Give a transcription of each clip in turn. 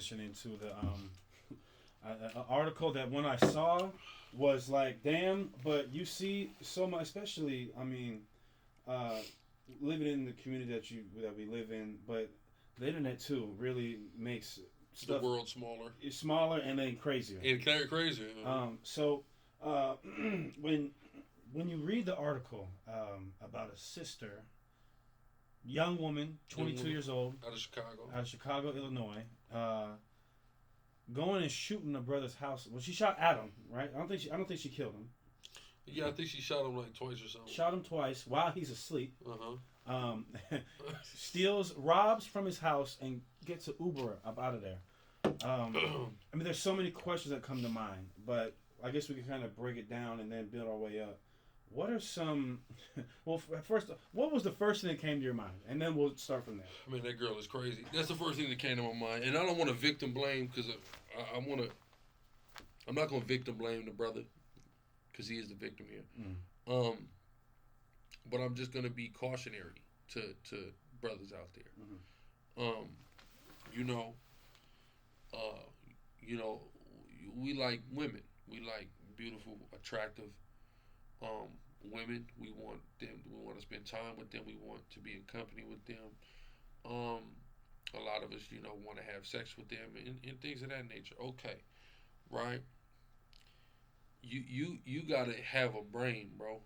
transitioning to the article that when I saw was like, damn. But you see so much, especially I mean, uh, living in the community that we live in, but the internet too really makes The stuff world smaller. smaller and then crazier. And crazy. So uh, when you read the article about a sister, young woman, 22 years old, out of Chicago, Illinois, going and shooting a brother's house. Well, she shot at him, right? I don't think she killed him. Yeah, I think she shot him like twice or something. Shot him twice while he's asleep. Um, Uh-huh. robs from his house, and gets an Uber up out of there. I mean, there's so many questions that come to mind, but I guess we can kind of break it down and then build our way up. What are some? Well, first, what was the first thing that came to your mind, and then we'll start from there. I mean, that girl is crazy. That's the first thing that came to my mind, and I don't want to victim blame because I want to. I'm not going to victim blame the brother because he is the victim here. But I'm just going to be cautionary to brothers out there. You know, you know, we like women. We like beautiful, attractive women. We want them. We want to spend time with them. We want to be in company with them. A lot of us, you know, want to have sex with them and things of that nature. Okay, right? You gotta have a brain, bro.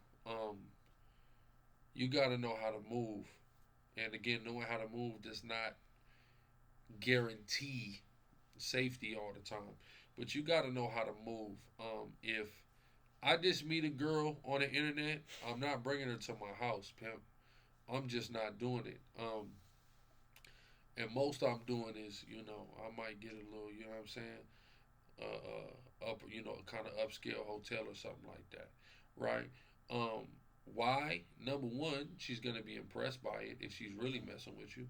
You gotta know how to move, and again, knowing how to move does not guarantee safety all the time, but you gotta know how to move. If I just meet a girl on the internet, I'm not bringing her to my house, pimp. I'm just not doing it. And most I'm doing is, you know, I might get a little, you know what I'm saying, up, you know, kind of upscale hotel or something like that, right? Why? Number one, she's gonna be impressed by it if she's really messing with you.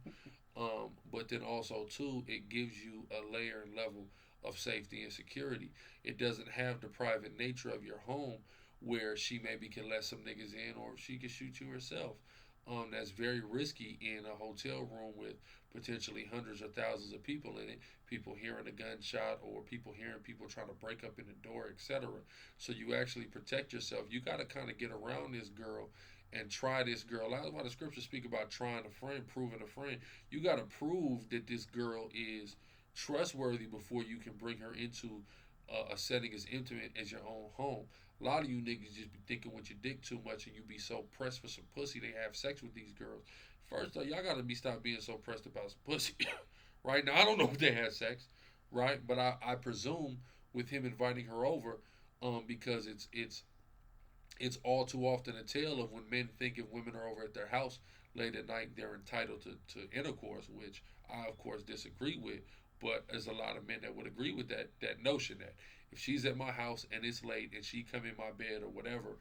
But then also too, it gives you a layer and level of safety and security. It doesn't have the private nature of your home where she maybe can let some niggas in or she can shoot you herself. That's very risky in a hotel room with potentially hundreds or thousands of people in it, people hearing a gunshot or people hearing people trying to break up in the door, etc. So you actually protect yourself. You got to kind of get around this girl and try this girl out. Why the scriptures speak about trying a friend, proving a friend. You got to prove that this girl is trustworthy before you can bring her into a setting as intimate as your own home. A lot of you niggas just be thinking with your dick too much and you be so pressed for some pussy they have sex with these girls. First though, y'all gotta stop being so pressed about some pussy. Right now, I don't know if they had sex, right? But I presume with him inviting her over, because it's all too often a tale of when men think if women are over at their house late at night, they're entitled to intercourse, which I of course disagree with. But there's a lot of men that would agree with that notion that if she's at my house and it's late and she come in my bed or whatever,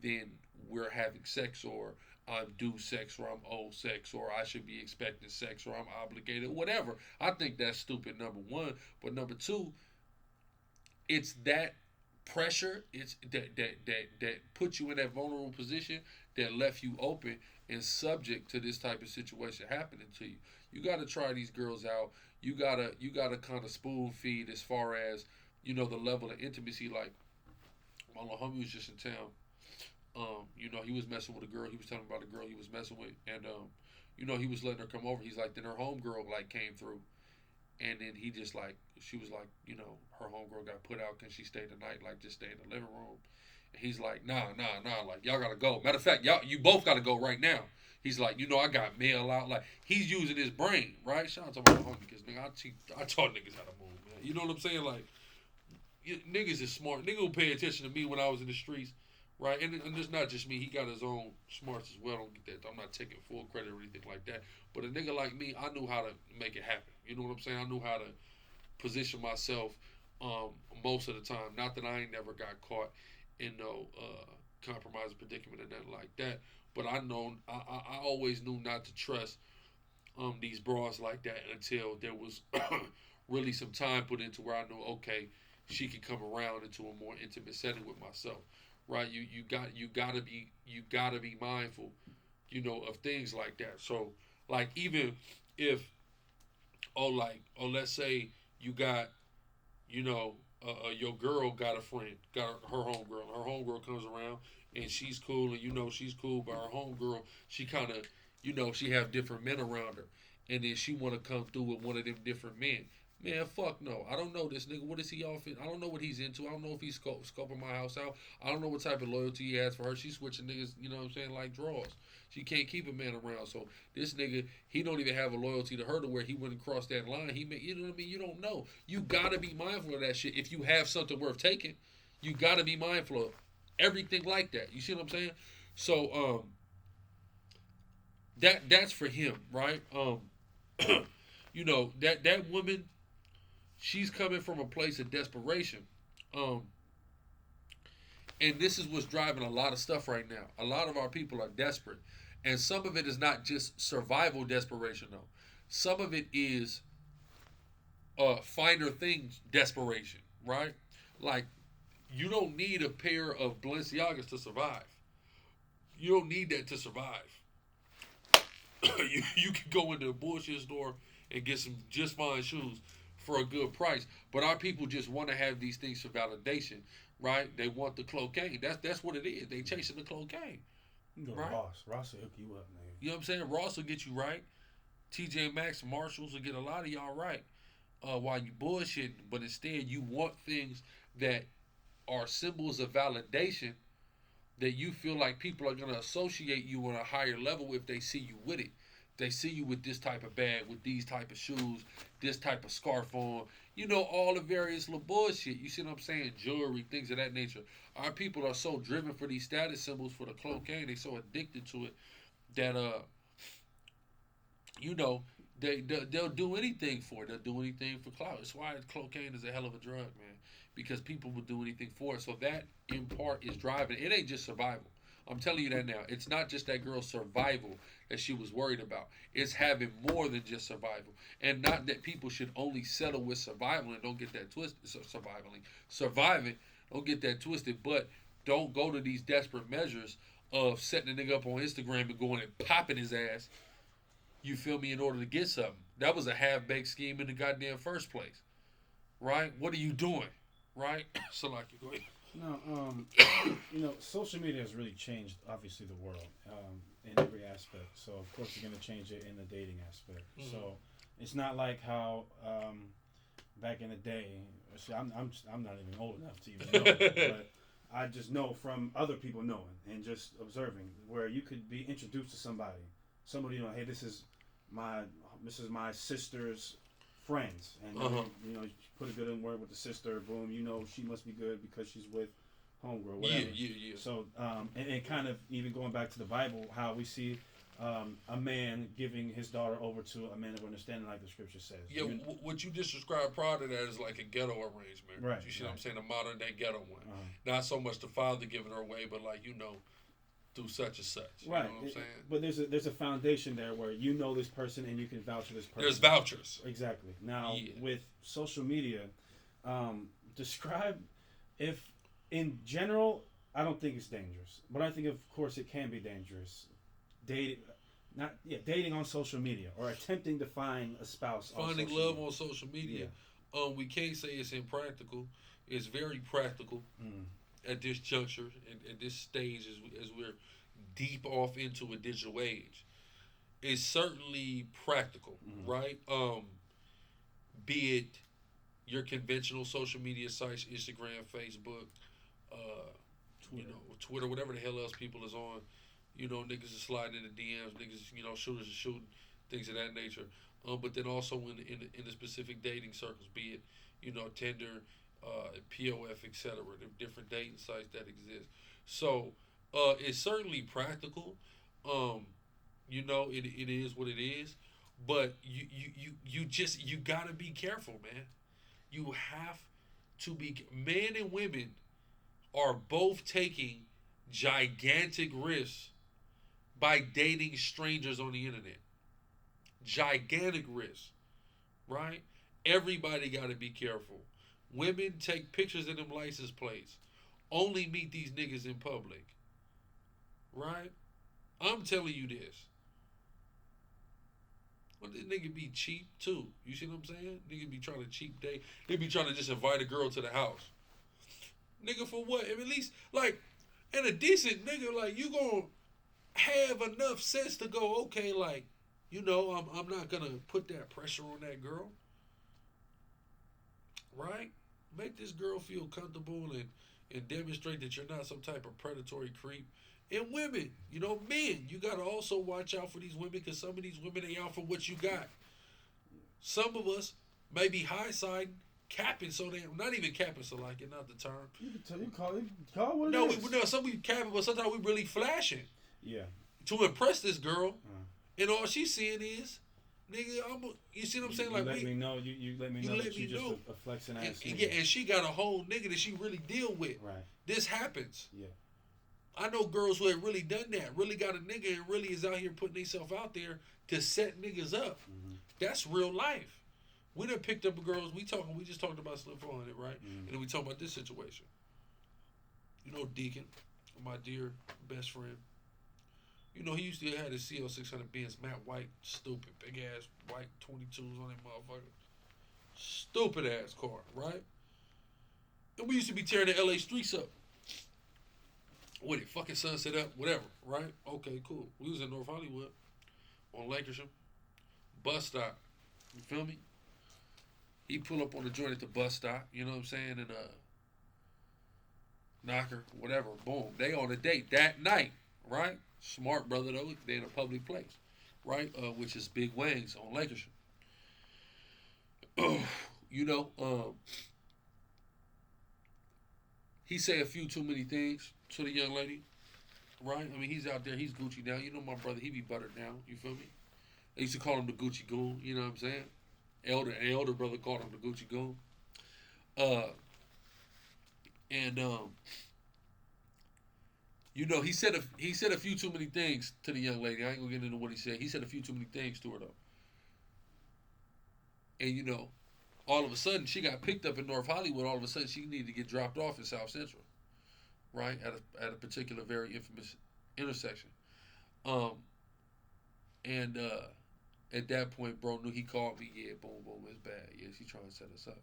then we're having sex or I'm due sex or I'm owed sex or I should be expecting sex or I'm obligated, whatever. I think that's stupid, number one. But number two, it's that pressure, it's that puts you in that vulnerable position that left you open and subject to this type of situation happening to you. You gotta try these girls out. You gotta kind of spoon feed as far as, you know, the level of intimacy. Like my little homie was just in town. You know, he was messing with a girl. He was telling me about a girl he was messing with, and you know, he was letting her come over. He's like, then her homegirl like came through, and then he just like, she was like, you know, her homegirl got put out. Can she stay the night? Like, just stay in the living room. And he's like, nah. Like, y'all gotta go. Matter of fact, you both gotta go right now. He's like, you know, I got mail out. Like, he's using his brain, right? Shout out to my homie, because nigga, I taught niggas how to move, man. You know what I'm saying? Like, niggas is smart. Nigga will pay attention to me when I was in the streets, right? And it's not just me. He got his own smarts as well. Don't get that. I'm not taking full credit or anything like that. But a nigga like me, I knew how to make it happen. You know what I'm saying? I knew how to position myself most of the time. Not that I ain't never got caught in no compromising predicament or nothing like that. But I always knew not to trust these bras like that until there was really some time put into where I knew, okay, she could come around into a more intimate setting with myself, right? You gotta be mindful, you know, of things like that. So like even if let's say You got, you know, your girl got a friend, got her homegirl. Her homegirl comes around and she's cool, and you know she's cool, but her homegirl, she kind of, you know, she have different men around her, and then she want to come through with one of them different men. Man, fuck no. I don't know this nigga. What is he off in? I don't know what he's into. I don't know if he's scoping my house out. I don't know what type of loyalty he has for her. She's switching niggas, you know what I'm saying, like draws. She can't keep a man around. So this nigga, he don't even have a loyalty to her to where he wouldn't cross that line. He may, you know what I mean? You don't know. You gotta be mindful of that shit. If you have something worth taking, you gotta be mindful of everything like that. You see what I'm saying? So that's for him, right? You know, that woman, she's coming from a place of desperation. And this is what's driving a lot of stuff right now. A lot of our people are desperate. And some of it is not just survival desperation, though. Some of it is finer things desperation, right? Like, you don't need a pair of Balenciagas to survive. You don't need that to survive. you can go into a bullshit store and get some just fine shoes for a good price. But our people just want to have these things for validation, right? They want the cocaine. That's what it is. They chasing the cocaine. You go right? to Ross will hook you up, man. You know what I'm saying? Ross will get you right. TJ Maxx, Marshalls will get a lot of y'all right while you bullshitting. But instead, you want things that are symbols of validation that you feel like people are going to associate you on a higher level if they see you with it. They see you with this type of bag, with these type of shoes, this type of scarf on, you know, all the various little bullshit. You see what I'm saying? Jewelry, things of that nature. Our people are so driven for these status symbols for the cocaine. They're so addicted to it that, you know, they'll do anything for it. They'll do anything for clout. That's why cocaine is a hell of a drug, man, because people will do anything for it. So that, in part, is driving. It ain't just survival. I'm telling you that now. It's not just that girl's survival that she was worried about. It's having more than just survival. And not that people should only settle with survival and don't get that twisted. Surviving, don't get that twisted. But don't go to these desperate measures of setting a nigga up on Instagram and going and popping his ass. You feel me? In order to get something. That was a half-baked scheme in the goddamn first place. Right? What are you doing? Right? So like, you go ahead. No, you know, social media has really changed, obviously, the world in every aspect. So, of course, you're going to change it in the dating aspect. Mm-hmm. So, it's not like how back in the day. See, I'm not even old enough to even know, but I just know from other people knowing and just observing where you could be introduced to somebody, you know, hey, this is my sister's friends, and you know, you put a good in word with the sister, boom, you know she must be good because she's with homegirl, whatever. Yeah. So and kind of even going back to the Bible, how we see a man giving his daughter over to a man of understanding, like the scripture says. Yeah, what you just described prior to that is like a ghetto arrangement. Right. You see what I'm saying? A modern day ghetto one. Not so much the father giving her away, but like, you know, through such and such. Right. You know what I'm saying? But there's a foundation there where you know this person and you can vouch for this person. There's vouchers. Exactly. Now, with social media, describe if, in general, I don't think it's dangerous. But I think, of course, it can be dangerous. Dating on social media or attempting to find a spouse Finding love on social media. Yeah. We can't say it's impractical. It's very practical. At this juncture, at this stage, as we're deep off into a digital age, it's certainly practical, right? Be it your conventional social media sites, Instagram, Facebook, Twitter, whatever the hell else people is on. You know, niggas are sliding into DMs, niggas, you know, shooters are shooting, things of that nature. But then also in the specific dating circles, be it, you know, Tinder, POF, etc., the different dating sites that exist. So it's certainly practical. You know, it is what it is. But you gotta be careful, man. You have to be. Men and women are both taking gigantic risks by dating strangers on the internet. Gigantic risks, right? Everybody got to be careful. Women take pictures of them license plates. Only meet these niggas in public. Right? I'm telling you this. Well, this nigga be cheap too. You see what I'm saying? Nigga be trying to cheap date. They be trying to just invite a girl to the house. Nigga, for what? If at least like, and a decent nigga, like you gonna have enough sense to go, okay, like, you know, I'm not gonna put that pressure on that girl, right? Make this girl feel comfortable and demonstrate that you're not some type of predatory creep. And women, you know, men, you gotta also watch out for these women because some of these women ain't out for what you got. Some of us may be high siding, capping, so they not even capping, so like it not the term. You call it what No, it is. no, some we capping, but sometimes we really flashing. Yeah. To impress this girl, and all she's seeing is, nigga, you see what I'm saying? You let me know. You let me know that you just a flexing ass. Yeah, and she got a whole nigga that she really deal with. Right. This happens. Yeah. I know girls who have really done that, really got a nigga and really is out here putting themselves out there to set niggas up. Mm-hmm. That's real life. We done picked up girls. We just talked about Slim 400, right? Mm-hmm. And then we talking about this situation. You know, Deacon, my dear best friend. You know, he used to have his CL600 Benz, matte white, stupid, big ass white 22s on that motherfucker. Stupid ass car, right? And we used to be tearing the LA streets up. With it, fucking Sunset up, whatever, right? Okay, cool. We was in North Hollywood on Lancashire. Bus stop. You feel me? He pull up on the joint at the bus stop, you know what I'm saying? And knocker, whatever, boom. They on a date that night, right? Smart brother though, they in a public place, right? Which is Big Wings on Lancashire. You know, he say a few too many things to the young lady, right? I mean, he's out there, he's Gucci down. You know my brother, he be buttered down, you feel me? They used to call him the Gucci Goon, you know what I'm saying? Elder brother called him the Gucci Goon. You know, he said a few too many things to the young lady. I ain't gonna get into what he said. He said a few too many things to her though. And you know, all of a sudden she got picked up in North Hollywood. All of a sudden she needed to get dropped off in South Central, right, at a particular very infamous intersection. At that point, bro knew, he called me. Yeah, boom, boom, it's bad. Yeah, she trying to set us up.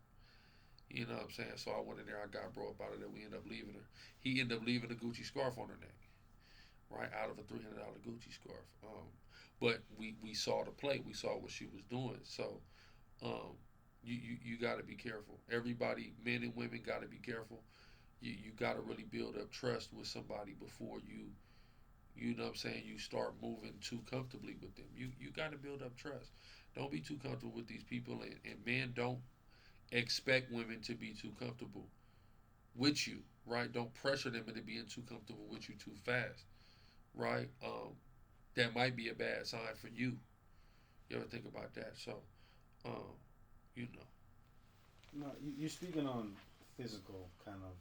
You know what I'm saying? So I went in there. I got bro about it, and we ended up leaving her. He ended up leaving a Gucci scarf on her neck, right, out of a $300 Gucci scarf. But we saw the play. We saw what she was doing. So you got to be careful. Everybody, men and women, got to be careful. You got to really build up trust with somebody before you know what I'm saying, you start moving too comfortably with them. You got to build up trust. Don't be too comfortable with these people, and men don't expect women to be too comfortable with you, right? Don't pressure them into being too comfortable with you too fast, right? That might be a bad sign for you. You ever think about that? So, you know. No, you're speaking on physical kind of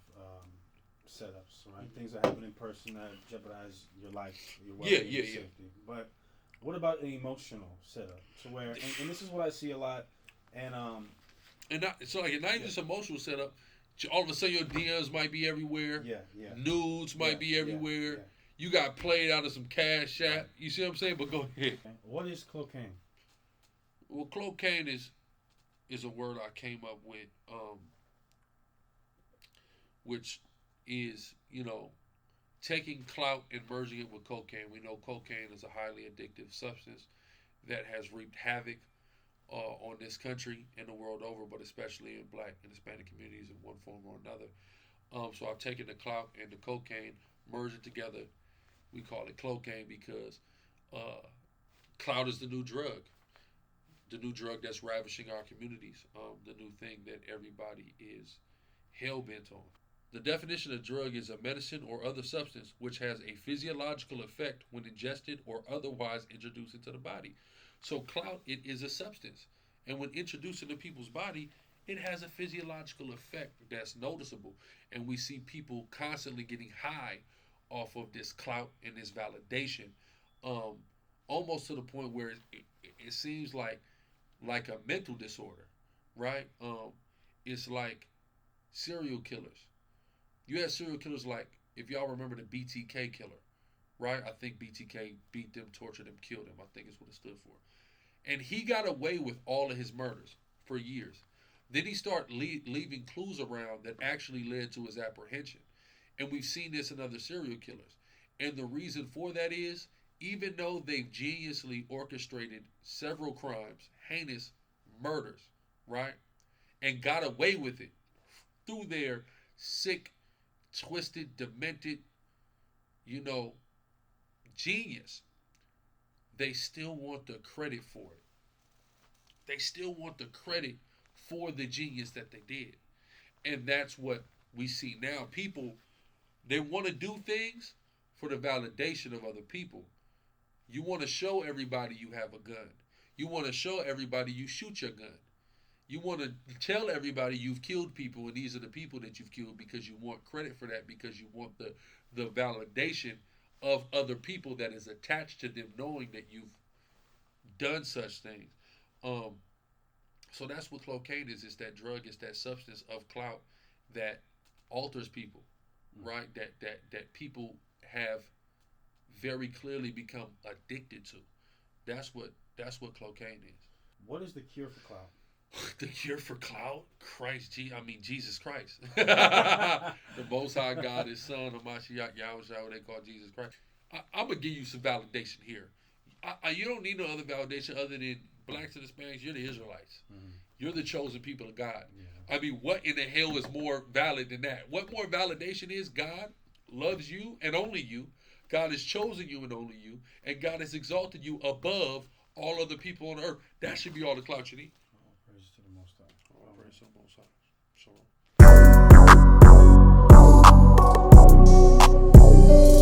setups, right? Things that happen in person that jeopardize your life, your well-being, your safety. But what about an emotional setup? So where, and this is what I see a lot, and not even just emotional setup. All of a sudden, your DMs might be everywhere. Yeah. Nudes might be everywhere. Yeah. You got played out of some cash app. You see what I'm saying? But go ahead. What is cocaine? Well, cocaine is a word I came up with, which is, you know, taking clout and merging it with cocaine. We know cocaine is a highly addictive substance that has wreaked havoc on this country and the world over, but especially in Black and Hispanic communities in one form or another. So I've taken the clout and the cocaine, merged it together. We call it clocaine because clout is the new drug. The new drug that's ravishing our communities. The new thing that everybody is hell-bent on. The definition of drug is a medicine or other substance which has a physiological effect when ingested or otherwise introduced into the body. So clout, it is a substance. And when introduced into people's body, it has a physiological effect that's noticeable. And we see people constantly getting high off of this clout and this validation, almost to the point where it seems like a mental disorder, right? It's like serial killers. You had serial killers like, if y'all remember the BTK killer, right? I think BTK beat them, tortured them, killed them. I think is what it stood for. And he got away with all of his murders for years. Then he started leaving clues around that actually led to his apprehension. And we've seen this in other serial killers. And the reason for that is, even though they've geniusly orchestrated several crimes, heinous murders, right? And got away with it through their sick, twisted, demented, genius, they still want the credit for it. They still want the credit for the genius that they did. And that's what we see now. People, they want to do things for the validation of other people. You want to show everybody you have a gun. You want to show everybody you shoot your gun. You want to tell everybody you've killed people and these are the people that you've killed because you want credit for that, because you want the validation of other people that is attached to them knowing that you've done such things. So that's what cocaine is. It's that drug, it's that substance of clout that alters people, right? That people have very clearly become addicted to. That's what cocaine is. What is the cure for clout? The cure for clout? Jesus Christ. The Most High God, His Son, Hamashiach, Yahushua, what they call Jesus Christ. I'm going to give you some validation here. You don't need no other validation other than blacks and Hispanics. You're the Israelites. Mm-hmm. You're the chosen people of God. Yeah. I mean, what in the hell is more valid than that? What more validation is? God loves you and only you. God has chosen you and only you. And God has exalted you above all other people on earth. That should be all the clout you need. All praise to the Most High. All praise to the Most High. Shalom.